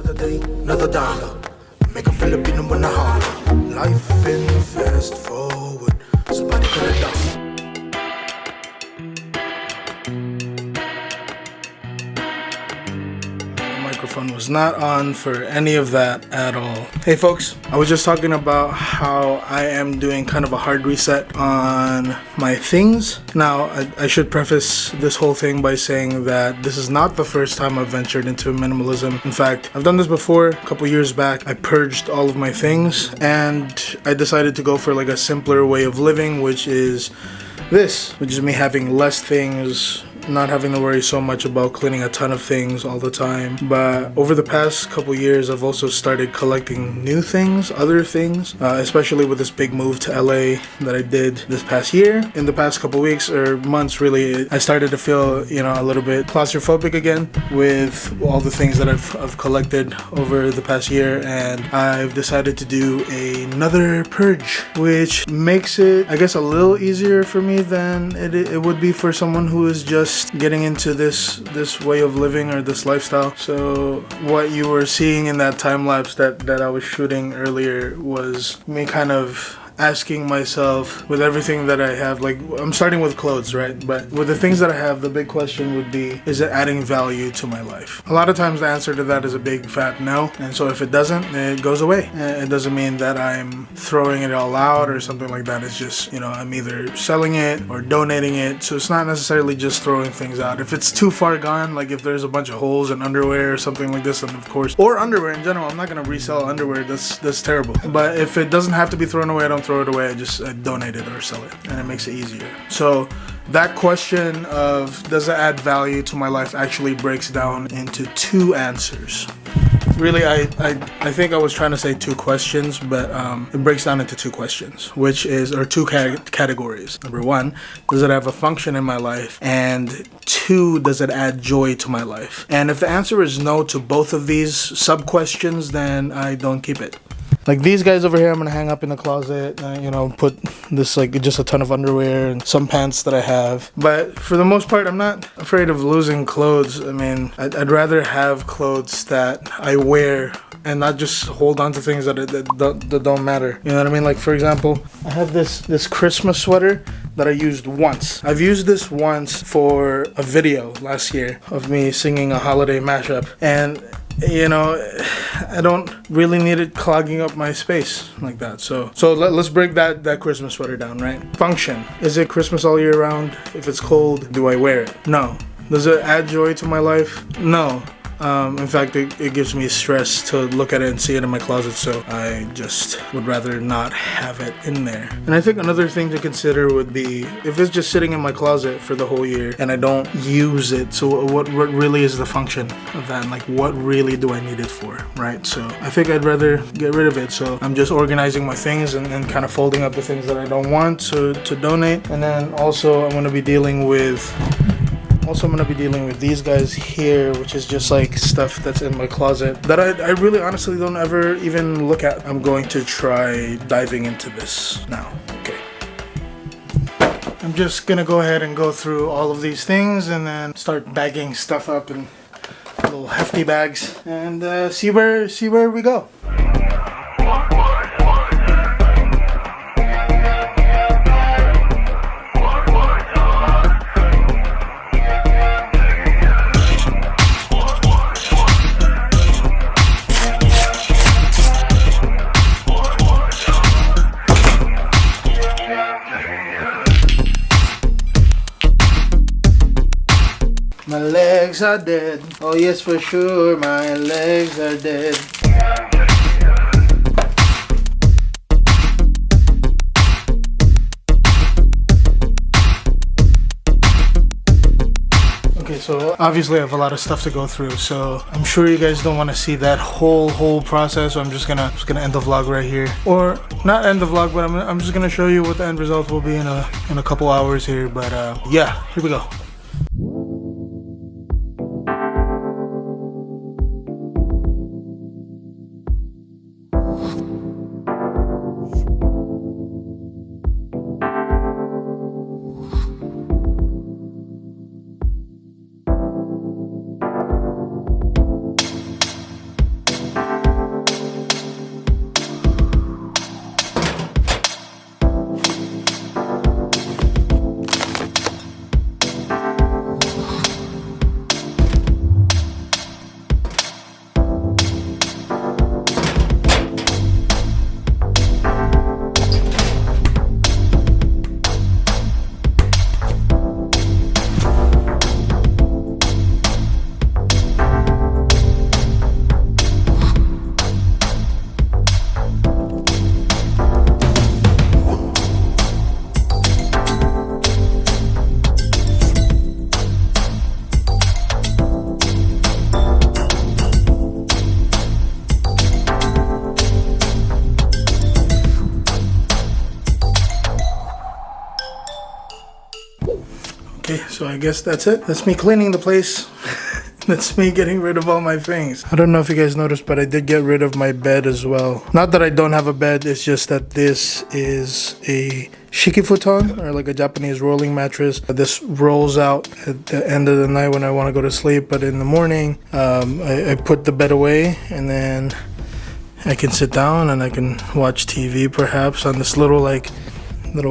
Another day, another dollar. Make a Filipino wanna holler. Life in fast forward. Somebody gonna die. Microphone was not on for any of that at all. Hey folks, I was just talking about how I am doing kind of a hard reset on my things. Now, I should preface this whole thing by saying that this is not the first time I've ventured into minimalism. In fact, I've done this before. A couple years back, I purged all of my things and I decided to go for like a simpler way of living, which is this, which is me having less things, not having to worry so much about cleaning a ton of things all the time. But over the past couple years, I've also started collecting new things, other things, especially with this big move to LA that I did this past year. In the past couple weeks or months, really, I started to feel, a little bit claustrophobic again with all the things that I've collected over the past year, and I've decided to do another purge, which makes it, I guess, a little easier for me than it would be for someone who is just getting into this way of living or this lifestyle. So what you were seeing in that time lapse that I was shooting earlier was me kind of asking myself, with everything that I have, like I'm starting with clothes, right? But with the things that I have, the big question would be, is it adding value to my life? A lot of times the answer to that is a big fat no. And so if it doesn't, it goes away. It doesn't mean that I'm throwing it all out or something like that. It's just, I'm either selling it or donating it. So it's not necessarily just throwing things out. If it's too far gone, like if there's a bunch of holes in underwear or something like this, then of course, or underwear in general, I'm not gonna resell underwear. That's terrible. But if it doesn't have to be thrown away, I don't throw it away. I donate it or sell it, and it makes it easier. So that question of does it add value to my life actually breaks down into two answers. Really, I think I was trying to say two questions, but it breaks down into two questions, or two categories. Number one, does it have a function in my life? And two, does it add joy to my life? And if the answer is no to both of these sub-questions, then I don't keep it. Like these guys over here, I'm gonna hang up in the closet, put this like just a ton of underwear and some pants that I have. But for the most part, I'm not afraid of losing clothes. I mean, I'd rather have clothes that I wear and not just hold on to things that don't matter. You know what I mean? Like for example, I have this Christmas sweater that I used once. I've used this once for a video last year of me singing a holiday mashup, and I don't really need it clogging up my space like that. So let's break that Christmas sweater down, right? Function. Is it Christmas all year round? If it's cold, do I wear it? No. Does it add joy to my life? No. In fact, it gives me stress to look at it and see it in my closet, so I just would rather not have it in there. And I think another thing to consider would be if it's just sitting in my closet for the whole year and I don't use it, so what really is the function of that? And like, what really do I need it for, right? So I think I'd rather get rid of it. So I'm just organizing my things and kind of folding up the things that I don't want to donate. And then also I'm going to be dealing with these guys here, which is just like stuff that's in my closet that I really honestly don't ever even look at. I'm going to try diving into this now. Okay. I'm just gonna go ahead and go through all of these things and then start bagging stuff up in little hefty bags and see where we go. My legs are dead. Oh yes, for sure, my legs are dead. Okay, so obviously I have a lot of stuff to go through, so I'm sure you guys don't want to see that whole process, so I'm just gonna end the vlog right here. Or not end the vlog, but I'm just gonna show you what the end result will be in a couple hours here. But yeah, here we go. So I guess that's it. That's me cleaning the place. That's me getting rid of all my things. I don't know if you guys noticed, but I did get rid of my bed as well. Not that I don't have a bed, it's just that this is a shikifuton, or like a Japanese rolling mattress. This rolls out at the end of the night when I want to go to sleep, but in the morning, I put the bed away, and then I can sit down and I can watch TV perhaps on this little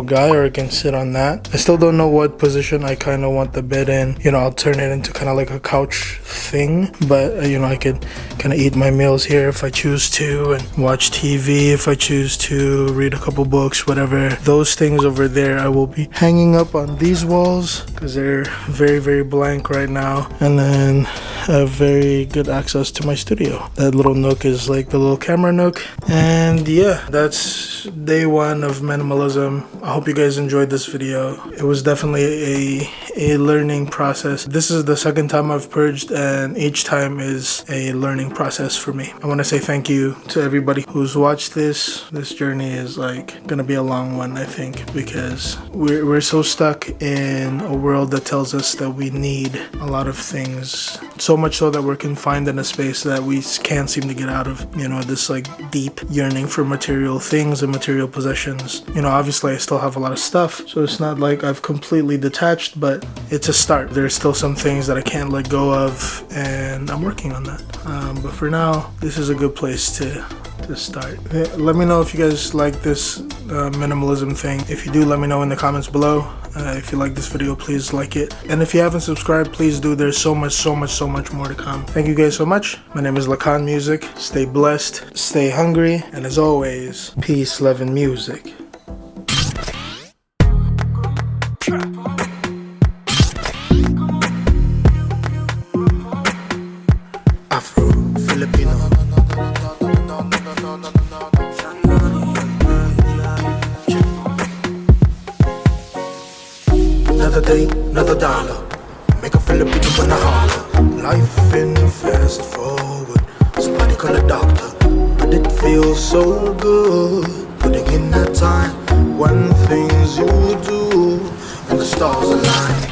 guy, or I can sit on that. I still don't know what position I kind of want the bed in. You know, I'll turn it into kind of like a couch thing, but you know, I could kind of eat my meals here if I choose to, and watch TV if I choose to, read a couple books, whatever. Those things over there I will be hanging up on these walls because they're very, very blank right now, and then I have very good access to my studio. That little nook is like the little camera nook. And yeah, that's day one of minimalism. I hope you guys enjoyed this video. It was definitely a learning process. This is the second time I've purged, and each time is a learning process for me. I want to say thank you to everybody who's watched this. This journey is like gonna be a long one, I think, because we're so stuck in a world that tells us that we need a lot of things, so much so that we're confined in a space that we can't seem to get out of. You know, this like deep yearning for material things and material possessions. You know, obviously I still have a lot of stuff, so it's not like I've completely detached, but it's a start. There's still some things that I can't let go of, and I'm working on that. But for now, this is a good place to start. Let me know if you guys like this minimalism thing. If you do, let me know in the comments below. If you like this video, please like it, and if you haven't subscribed, please do. There's so much more to come. Thank you guys so much. My name is LAKAN Music. Stay blessed, stay hungry, and as always, peace, love, and music. Afro-Filipino. Another day, another dollar. Make a Filipino wanna holler. Life in fast forward. Somebody call a doctor. But it feels so good. Putting in that time when things you do and the stars align.